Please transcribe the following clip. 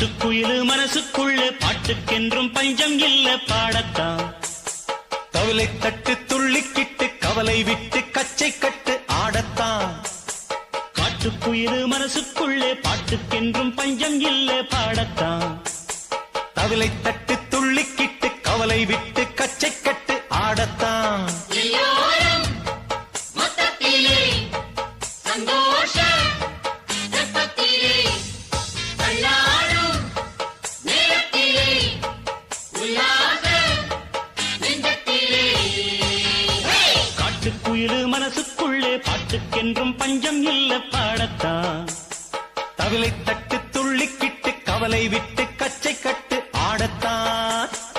காட்டுக்குயிலு மனசுக்குள்ளே பாட்டுக்கென்றும் பஞ்சம் இல்ல பாடத்தான். தவிலை தட்டு துள்ளிக்கிட்டு கவலை விட்டு கச்சை கட்டு ஆடத்தான். காட்டுக்குயிலு மனசுக்குள்ளே பாட்டுக்கென்றும் பஞ்சம் இல்ல பாடத்தான். தவிலை தட்டு துள்ளிக்கிட்டு கவலை விட்டு கச்சை கட்டு ஆடத்தான். காட்டுக்குயிலு மனசுக்குள்ளே பாட்டுக்கென்றும் பஞ்சம் இல்ல பாடத்தான். தவிலை தட்டு துள்ளிக்கிட்டு கவலை விட்டு கச்சை கட்டு ஆடத்தான்.